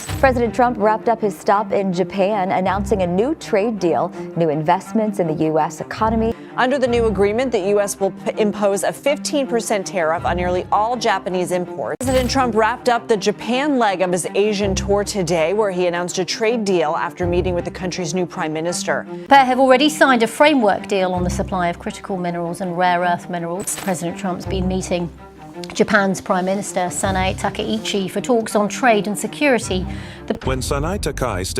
President Trump wrapped up his stop in Japan, announcing a new trade deal, new investments in the U.S. economy. Under the new agreement, the U.S. will impose a 15% tariff on nearly all Japanese imports. President Trump wrapped up the Japan leg of his Asian tour today, where he announced a trade deal after meeting with the country's new prime minister. The pair have already signed a framework deal on the supply of critical minerals and rare earth minerals. President Trump's been meeting Japan's Prime Minister Sanae Takaichi for talks on trade and security. When Sanae Takaichi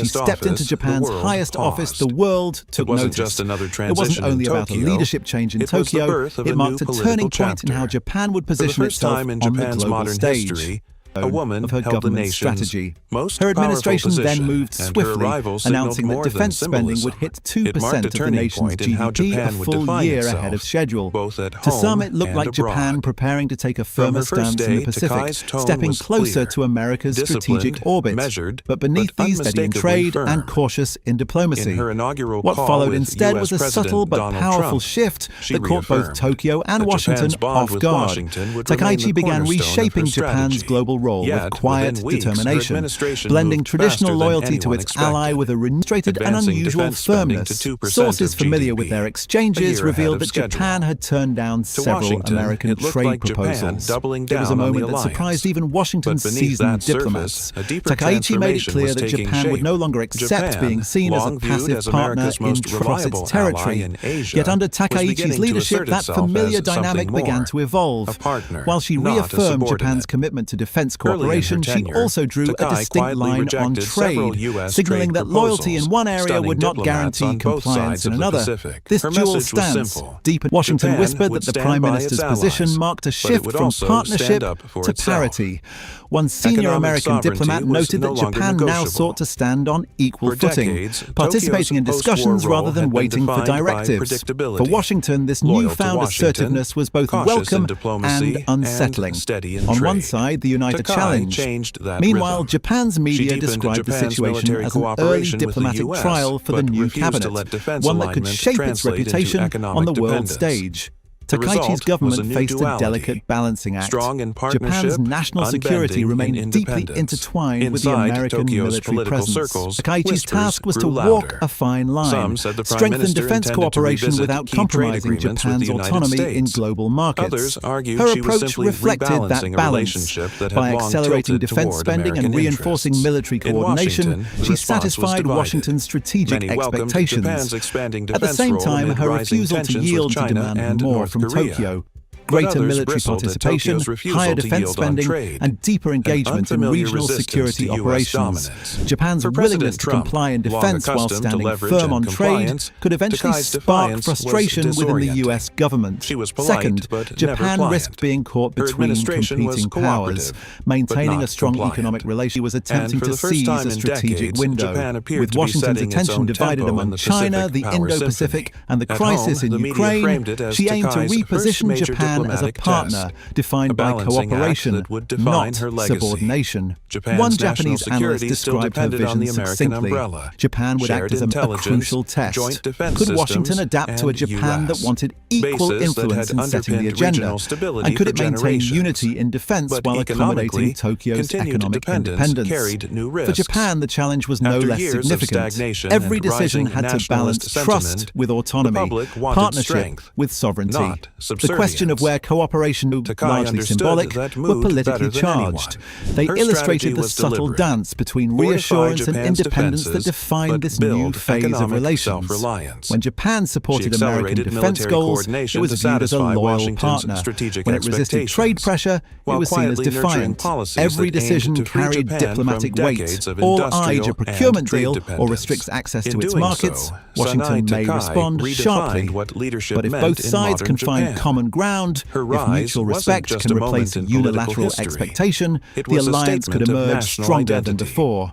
stepped into Japan's highest office, the world took notice. It wasn't just another transition. It wasn't only in about Tokyo. a leadership change in It was the Tokyo. birth of It a marked new a turning political point in how chapter. Japan would For the position first itself time in on the Japan's global modern stage. history, a woman of her held the government nation's strategy. most Her administration powerful then position, moved and her swiftly, arrival signaled announcing more that than defense spending symbolism. would hit It 2% marked a of the turning nation's point in how GDP, a Japan would full define year itself, ahead of schedule. both at To home some, it looked and like abroad. Japan preparing to take a firmer her first stance in the day, Pacific, Takai's tone stepping was closer clear, to America's strategic disciplined, orbit. measured, But beneath but these, steady in unmistakably trade firm. and cautious in diplomacy. In her inaugural What call followed with instead US was a President subtle but Donald powerful Trump, shift she that caught both reaffirmed Tokyo and that Washington Japan's bond off with guard. Washington would remain Takaichi the began cornerstone of her reshaping Japan's strategy. global role Yet, with quiet within weeks, her determination, administration blending moved traditional faster than loyalty to anyone its ally expected, with a demonstrated and advancing unusual defense spending firmness. to 2% Sources of familiar GDP, with their a exchanges year revealed ahead that of schedule. Japan had turned down To several Washington, American it looked trade like Japan proposals. doubling It was a down on the moment that alliance. surprised even Washington's But beneath seasoned that diplomats. surface, a deeper Takaichi made it transformation clear was that taking Japan would shape. no longer accept Japan, being seen as a long viewed passive as partner America's in most across reliable its territory. ally in Asia, Yet under was beginning Takaichi's to leadership, assert that itself familiar as dynamic something began more, to evolve. a partner, While she not a reaffirmed subordinate. Japan's commitment to defense Early in her cooperation, she tenure, also drew a Takaichi distinct quietly line on rejected several trade, US signaling trade that loyalty in proposals, one area stunning would not diplomats guarantee on both compliance sides in of the another. Pacific. This Her dual message was stance simple. deepened. Washington Japan whispered would that the stand Prime by Minister's its allies, position marked a but it shift would from also partnership stand up for to itself. parity. One senior Economic American sovereignty diplomat was noted no that longer Japan now negotiable. sought to stand on equal For footing, decades, participating in Tokyo's discussions post-war rather role than had been waiting for defined by directives. predictability. For Washington, this Loyal to newfound Washington, assertiveness was both cautious in welcome diplomacy and unsettling. steady in On one trade. side, the United Takaichi Challenge. changed that Meanwhile, rhythm. Japan's She media deepened described the Japan's situation military as an early cooperation with the diplomatic US, trial for the but new refused to cabinet, let defense one that could alignment shape its translate into reputation economic on the world dependence. stage. The Takaichi's result was government a new faced a duality. delicate balancing act. Strong in partnership, Japan's national security unbending remained in deeply independence. intertwined with the Inside American Tokyo's military political presence. circles, Takaichi's whispers task was to grew walk louder. a fine line, Some said the Prime strengthen Minister defense intended to cooperation revisit without key trade compromising agreements with Japan's the United autonomy in States. global markets. Others argued Her she was approach simply reflected that rebalancing a balance. relationship that had By long accelerating tilted defense toward spending and American reinforcing interests. military In coordination, Washington, the she response was satisfied divided. Washington's strategic Many welcomed expectations. Japan's expanding At the defense same role time, amid her rising refusal to tensions with yield to China demand and more North from Korea. Tokyo. But Greater others military bristled at participation, Tokyo's refusal higher to defense yield on spending, trade, and deeper an engagement in unfamiliar regional resistance security to US operations. dominance. Japan's For willingness President to Trump, comply in long defense while accustomed to standing leverage firm and on trade compliance, could eventually Takai's spark defiance was frustration within the disorienting. US government. She was polite, Second, but never Japan pliant. risked being caught Her between administration was competing powers. cooperative, Maintaining but a not strong compliant. economic relationship, she was attempting And for to the first seize time a in strategic decades, window. Japan appeared With to be Washington's setting its attention own divided tempo in among the China, Pacific the power Indo-Pacific, symphony. and the At crisis home, in the media Ukraine, framed it as she aimed to Takai's first reposition major Japan as a diplomatic partner, test, defined a by balancing act cooperation, that would define not her legacy. subordination. Japan's One national Japanese analyst security still described her depended on vision the American succinctly. umbrella. Japan would Shared act as a intelligence, crucial test. joint defense Could Washington systems, adapt to a and Japan that US. wanted equal Bases that influence had in setting the underpinned agenda? regional stability And could for it maintain generations. unity in defense But while accommodating economically, Tokyo's continued economic dependence independence? carried new For risks. Japan, the challenge was no After less years of significant. stagnation Every and decision rising had to balance nationalist trust sentiment, with autonomy, the public wanted partnership strength, with sovereignty. not The question of subservience. where cooperation, Takai largely understood symbolic, that were mood politically better than charged. anyone. They Her illustrated strategy the was subtle deliberate. dance between Fortify reassurance and Japan's independence that defenses, defined but this new build phase of economic relations. self-reliance. When Japan She supported American accelerated defense military goals, it coordination was to viewed as a satisfy loyal Washington's partner. strategic When it resisted trade expectations, pressure, it while was seen as quietly nurturing defiant. policies Every that aimed decision to free carried Japan diplomatic from weight. decades of All industrial eyed a and procurement trade deal or dependence. restricts access In to its doing markets, so, Washington Sanae may Takaichi respond redefined sharply. what leadership But if meant both in sides modern can find Japan. common ground, Her if rise mutual wasn't respect just can a moment replace in political unilateral history. expectation, It the was a alliance could statement of emerge national stronger than identity. before.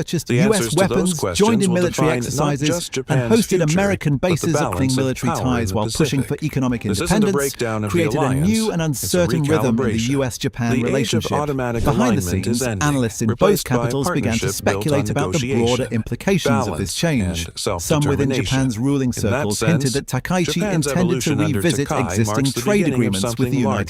purchased The US answers to those weapons, questions joined in will military define not exercises, just and Japan's hosted future, American but the bases opening balance of military power ties in the while pushing for Pacific. economic This isn't a independence, breakdown of the created a alliance. new and It's a uncertain rhythm in the recalibration. US-Japan The age of relationship. automatic Behind the alignment is scenes, ending, analysts in both replaced by a capitals began to partnership built speculate on about the broader negotiation, implications of this balance, change. and Some within self-determination. Japan's ruling In that circles sense, hinted that Takaichi Japan's intended to evolution under revisit Takai existing marks the trade beginning of agreements with the something United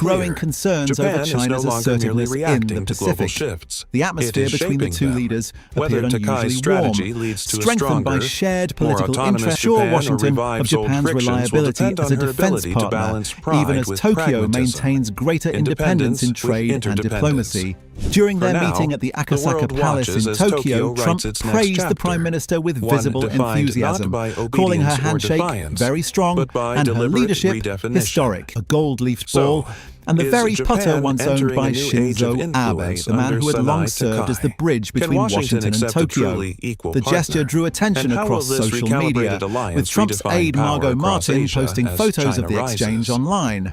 growing concerns Japan over China's is no longer merely assertiveness in reacting the to global Pacific. shifts. The It atmosphere is between the shaping two them. leaders Whether appeared Takai's unusually strategy warm, leads to a strengthened by stronger, shared more political autonomous interests. Sure, Japan or Washington of revived old Japan's frictions will reliability depend as a on her defense ability to partner, balance pride even as with Tokyo pragmatism. maintains greater independence in Independence with trade and interdependence. diplomacy. During For their now, meeting at the the Akasaka world Palace watches in as Tokyo, writes Trump its next praised the chapter, Prime Minister with one visible defined enthusiasm, not by calling her obedience or handshake defiance, very strong but by and her deliberate leadership redefinition. historic. A gold-leafed ball, and the is very Japan putter once owned entering by a new age of Shinzo Abe, influence the man under who had long Sanae served as the Takaichi? bridge Can between Washington Washington and accept a Tokyo. truly equal The partner? gesture drew attention And how across will this social media, recalibrated alliance with Trump's redefine aide power Margot across Martin Asia posting as photos China of the exchange rises? online.